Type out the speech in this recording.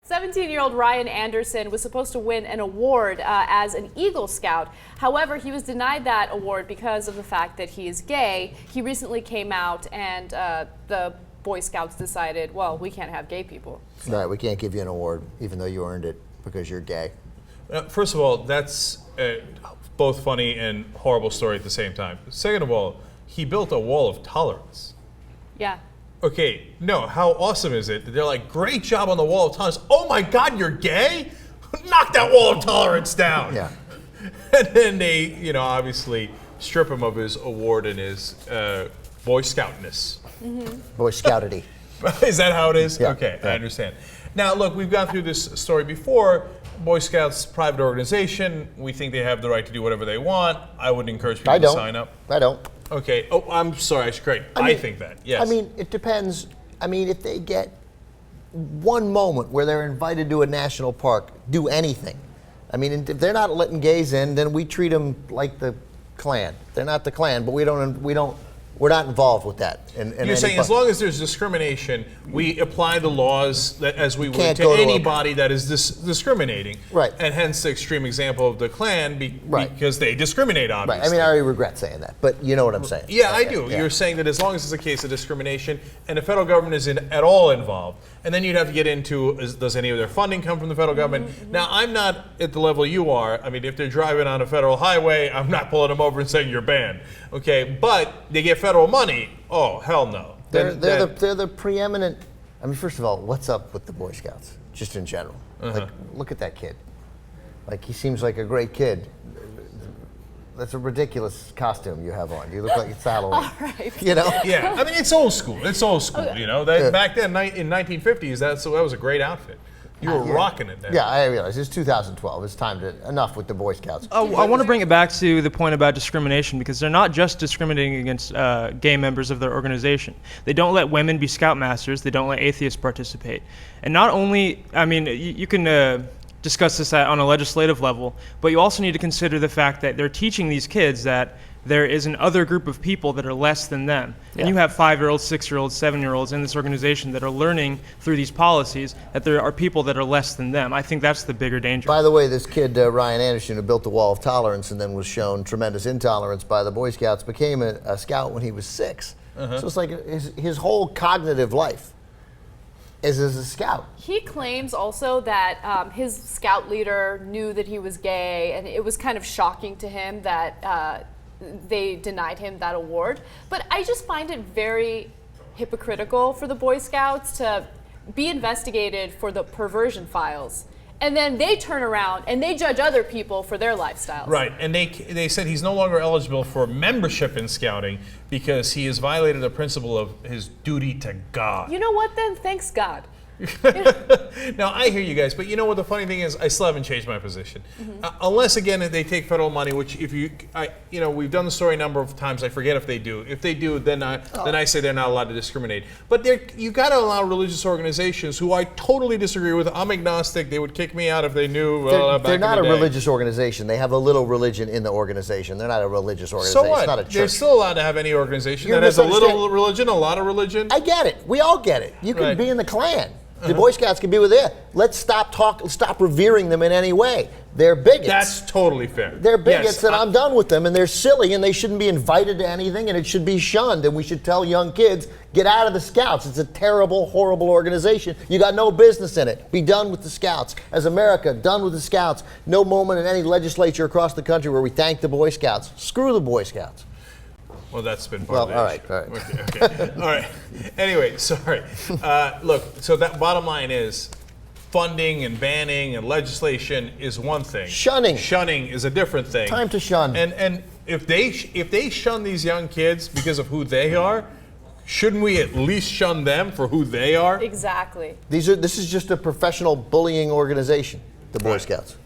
17-year-old Ryan Anderson was supposed to win an award as an Eagle Scout. However, he was denied that award because of the fact that he is gay. He recently came out, and the Boy Scouts decided, well, we can't have gay people. Right, we can't give you an award, even though you earned it because you're gay. First of all, that's both funny and horrible story at the same time. Second of all, he built a wall of tolerance. Yeah. Okay, no, how awesome is it that they're like, great job on the wall of tolerance. Oh my God, you're gay? Knock that wall of tolerance down. Yeah. And then they, obviously strip him of his award and his Boy Scoutness. Mm-hmm. Boy Scoutity. Is that how it is? Yeah. Okay, I understand. Now, look, we've gone through this story before. Boy Scouts, private organization. We think they have the right to do whatever they want. I wouldn't encourage people to sign up. I don't. Okay. Oh, I'm sorry. I should correct. I think that. Yes. I mean, it depends. I mean, if they get one moment where they're invited to a national park, do anything. I mean, if they're not letting gays in, then we treat them like the Klan. They're not the Klan, but we're not involved with that. You're saying as long as there's discrimination, we apply the laws that as we would to anybody that is discriminating. Right. And hence the extreme example of the Klan because they discriminate, obviously. Right. I mean, I already regret saying that, but you know what I'm saying. Yeah, I do. Yeah. You're saying that as long as it's a case of discrimination and the federal government is at all involved, and then you'd have to get into, does any of their funding come from the federal government? Mm-hmm. Now, I'm not at the level you are. I mean, if they're driving on a federal highway, I'm not pulling them over and saying you're banned. Okay, but they get federal money. Oh, hell no. They're the preeminent. I mean, first of all, what's up with the Boy Scouts, just in general? Like, look at that kid. Like, he seems like a great kid. That's a ridiculous costume you have on. You look like it's Halloween. All right. You know? Yeah, I mean, it's old school. It's old school, Back then, in 1950s, that was a great outfit. You were rocking it then. Yeah, I realize. It's 2012. It's time to, enough with the Boy Scouts. I want to bring it back to the point about discrimination, because they're not just discriminating against gay members of their organization. They don't let women be scoutmasters. They don't let atheists participate. And not only, I mean, you can discuss this on a legislative level, but you also need to consider the fact that they're teaching these kids that there is an other group of people that are less than them. Yeah. And you have 5-year-olds, 6-year-olds, 7-year-olds in this organization that are learning through these policies that there are people that are less than them. I think that's the bigger danger. By the way, this kid, Ryan Anderson, who built the wall of tolerance and then was shown tremendous intolerance by the Boy Scouts, became a scout when he was 6. So it's like his whole cognitive life is as a scout. He claims also that his scout leader knew that he was gay, and it was kind of shocking to him that they denied him that award. But I just find it very hypocritical for the Boy Scouts to be investigated for the perversion files, and then they turn around and they judge other people for their lifestyles. Right, and they said he's no longer eligible for membership in scouting because he has violated the principle of his duty to God. You know what then? Thanks God. Now, I hear you guys, but you know what the funny thing is? I still haven't changed my position. Unless, again, if they take federal money, which we've done the story a number of times. I forget if they do. If they do, then I say they're not allowed to discriminate. But you got to allow religious organizations who I totally disagree with. I'm agnostic. They would kick me out if they knew. They're not a religious organization. They have a little religion in the organization. They're not a religious organization. So what? It's not a church. They're still allowed to have any organization that has a little religion, a lot of religion. I get it. We all get it. You can be in the Klan. The Boy Scouts can be with it. Let's stop revering them in any way. They're bigots. That's totally fair. They're bigots, and I'm done with them, and they're silly, and they shouldn't be invited to anything, and it should be shunned, and we should tell young kids, get out of the Scouts. It's a terrible, horrible organization. You got no business in it. Be done with the Scouts. As America, done with the Scouts. No moment in any legislature across the country where we thank the Boy Scouts. Screw the Boy Scouts. Well, that's been part of the all right. Okay. All right. Anyway, sorry. Look, so that bottom line is funding and banning and legislation is one thing. Shunning is a different thing. Time to shun. And if they shun these young kids because of who they are, shouldn't we at least shun them for who they are? Exactly. This is just a professional bullying organization, the Boy Scouts.